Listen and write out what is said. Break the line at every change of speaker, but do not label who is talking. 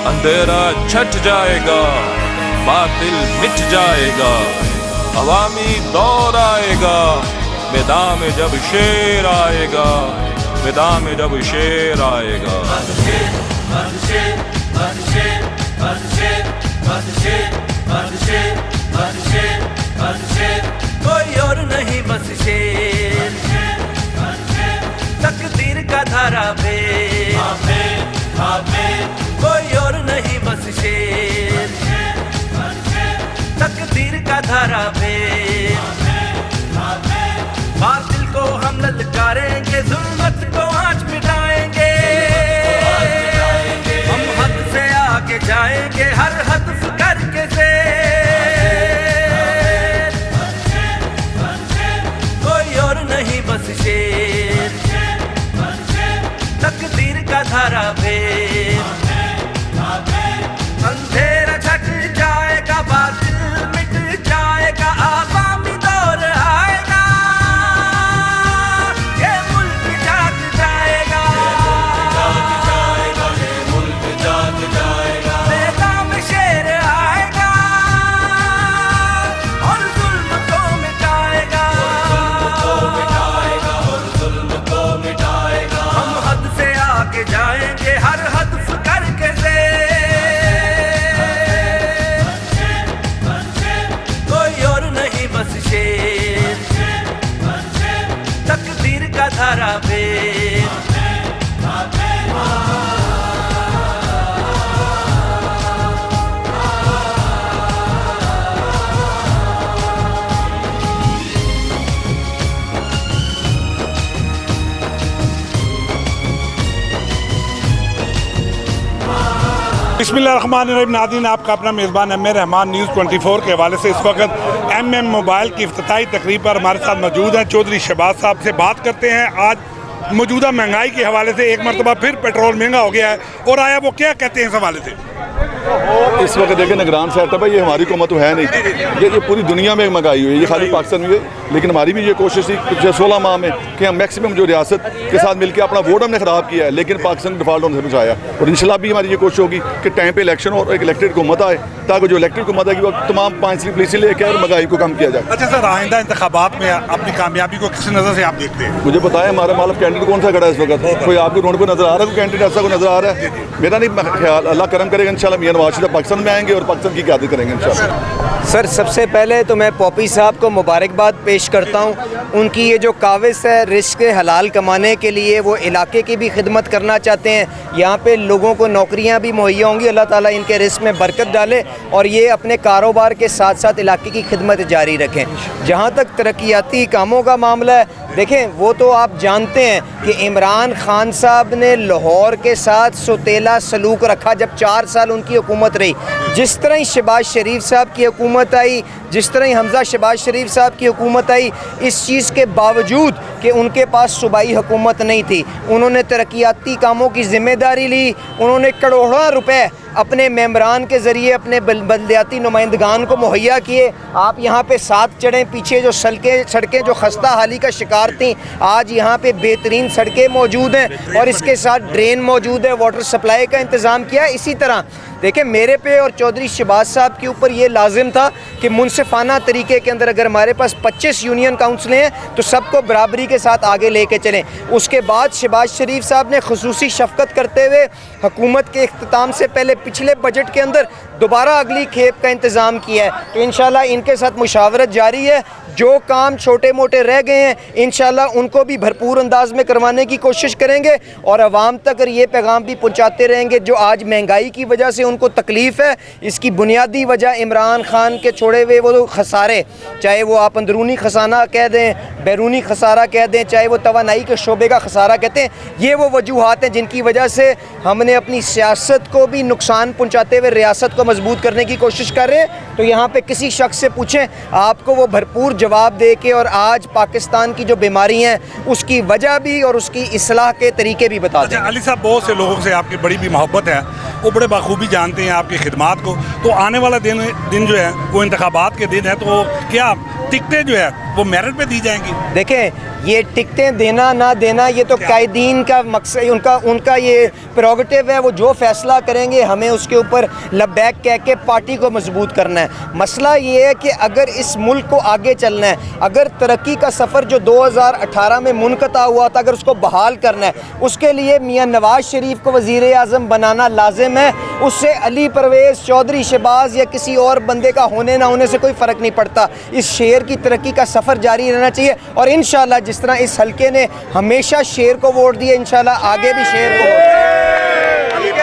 अंधेरा छट जाएगा, बातिल मिट जाएगा, अवामी दौर आएगा, मैदान में जब शेर आएगा, मैदान में जब शेर आएगा।
कोई और नहीं बस शेर, तकदीर का धारा पे, कोई और नहीं बस शेर, तकदीर का धारा पे। बातिल को हम ललकारेंगे, जुल्मत को आज मिटाएंगे, हम हद से आगे जाएंगे, हर हदफ करके से। कोई और नहीं बस शेर, तकदीर का धारा पे। अंधेरा छट जाएगा, बातिल मिट जाएगा, आवामी दौर आएगा, ये मुल्क जाग जाएगा, ये मुल्क जाग जाएगा। मैदान में शेर आएगा और जुल्म को मिटाएगा, और जुल्म को मिटाएगा। हम हद से आगे जाएंगे, हर हदफ करके से। शेर, तकदीर का धारा पे।
बिस्मिल्लाहिर्रहमानिर्रहीम। नाज़रीन, आपका अपना मेज़बान एम ए रहमान न्यूज़ 24 के हवाले से इस वक्त MM मोबाइल की इफ्तिताई तकरीब पर हमारे साथ मौजूद हैं। चौधरी शहबाज साहब से बात करते हैं। आज मौजूदा महंगाई के हवाले से एक मरतबा फिर पेट्रोल महंगा हो गया है, और आया वो क्या कहते हैं इस हवाले से?
इस वक्त देखें निगरान सेटअप है, ये हमारी हुकूमत तो है नहीं, ये पूरी दुनिया में महंगाई हुई है, ये खाली पाकिस्तान में है। लेकिन हमारी भी ये कोशिश थी पिछले 16 माह में कि हम मैक्सिमम जो रियासत के साथ मिलकर अपना वोट हमने ख़राब किया है, लेकिन पाकिस्तान डिफॉल्ट होने से बचाया। और इंशाल्लाह भी हमारी ये कोशिश होगी कि टाइम पे इलेक्शन और एक इलेक्टेड हुकूमत आए, ताकि जो इलेक्टेड हुकूमत आएगी वो तमाम 5 पुलिस लेके और महंगाई को कम किया जाए।
अच्छा सर, आइंदा इंतखाबात में अपनी कामयाबी को किस नज़र से आप देखते हैं?
मुझे बताएं हमारा मालूम कैंडिडेट कौन सा खड़ा है इस वक्त? कोई आपको रोड पर नजर आ रहा है? कोई कैंडिडेट ऐसा कोई नजर आ रहा है? मेरा नहीं ख्याल, अल्लाह करम करेगा इंशाल्लाह मियां नवाज शरीफ पाकिस्तान में आएंगे और पाकिस्तान की क़यादत करेंगे इंशाल्लाह।
सर, सबसे पहले तो मैं पॉपी साहब को मुबारकबाद पेश करता हूँ। उनकी ये जो काविश है रिस्क हलाल कमाने के लिए, वो इलाके की भी खिदमत करना चाहते हैं। यहाँ पे लोगों को नौकरियाँ भी मुहैया होंगी, अल्लाह ताला इनके रिस्क में बरकत डाले और ये अपने कारोबार के साथ साथ इलाके की खिदमत जारी रखें। जहाँ तक तरक्याती कामों का मामला है, देखें वो तो आप जानते हैं कि इमरान खान साहब ने लाहौर के साथ सौतेला सलूक रखा जब 4 साल उनकी हुकूमत रही। जिस तरह ही शहबाज शरीफ साहब की हुकूमत आई, जिस तरह ही हमजा शहबाज शरीफ साहब की हुकूमत आई, इस चीज़ के बावजूद कि उनके पास सूबाई हुकूमत नहीं थी, उन्होंने तरक्याती कामों की ज़िम्मेदारी ली। उन्होंने करोड़ों रुपए अपने मेम्बरान के ज़रिए अपने बल्दियाती नुमाइंदगान को मुहैया किए। आप यहाँ पे साथ चढ़ें, पीछे जो सड़कें जो खस्ता हाली का शिकार थी, आज यहाँ पे बेहतरीन सड़कें मौजूद हैं और इसके साथ ड्रेन मौजूद है, वाटर सप्लाई का इंतज़ाम किया। इसी तरह देखिए, मेरे पे और चौधरी शहबाज साहब के ऊपर ये लाजिम था कि मुनसिफाना तरीके के अंदर अगर हमारे पास 25 यूनियन काउंसिलें हैं तो सबको बराबरी के साथ आगे लेके चलें। उसके बाद शहबाज शरीफ साहब ने खुसूसी शफ़क़त करते हुए हुकूमत के इख्तिताम से पहले पिछले बजट के अंदर दोबारा अगली खेप का इंतज़ाम किया है। तो इंशाल्लाह इनके साथ मुशावरत जारी है। जो काम छोटे मोटे रह गए हैं इंशाल्लाह उनको भी भरपूर अंदाज में करवाने की कोशिश करेंगे और आवाम तक ये पैगाम भी पहुँचाते रहेंगे जो आज महंगाई की वजह से उनको तकलीफ़ है। इसकी बुनियादी वजह इमरान खान के छोड़े हुए वो खसारे, चाहे वो आप अंदरूनी खसाना कह दें, बैरूनी खसारा कह दें, चाहे वो तवानाई के शोबे का खसारा कहते हैं, ये वो वजूहात हैं जिनकी वजह से हमने अपनी सियासत को भी नुकसान पहुँचाते हुए रियासत को मजबूत करने की कोशिश कर रहे हैं, तो यहाँ पे किसी शख्स से पूछें, आपको वो भरपूर जवाब दे के और आज पाकिस्तान की जो बीमारी हैं उसकी वजह भी और उसकी इस्लाह के तरीके भी बता दें।
अच्छा अली साहब, बहुत से लोगों से आपकी बड़ी भी मोहब्बत है, वो बड़े बखूबी जानते हैं आपकी खिदमात को, तो आने वाला दिन जो है वो इंतखाबात के दिन है, तो क्या टिकटें जो है वो मेरिट पे दी जाएंगी?
देखें, ये टिकटें देना ना देना ये तो कायदीन का मकसद, उनका ये प्रोगेटिव है, वो जो फैसला करेंगे हमें उसके ऊपर लबैक कह के पार्टी को मजबूत करना है। मसला ये है कि अगर इस मुल्क को आगे चलना है, अगर तरक्की का सफ़र जो 2018 में मुनक़ता हुआ था अगर उसको बहाल करना है, उसके लिए मियाँ नवाज शरीफ को वज़ीर आज़म बनाना लाजिम है। उससे अली परवेज़, चौधरी शहबाज या किसी और बंदे का होने ना होने से कोई फ़र्क नहीं पड़ता। इस शेर की तरक्की का सफ़र जारी रहना चाहिए और इंशाअल्लाह जिस तरह इस हल्के ने हमेशा शेर को वोट दिया, इंशाअल्लाह आगे भी शेर को वोट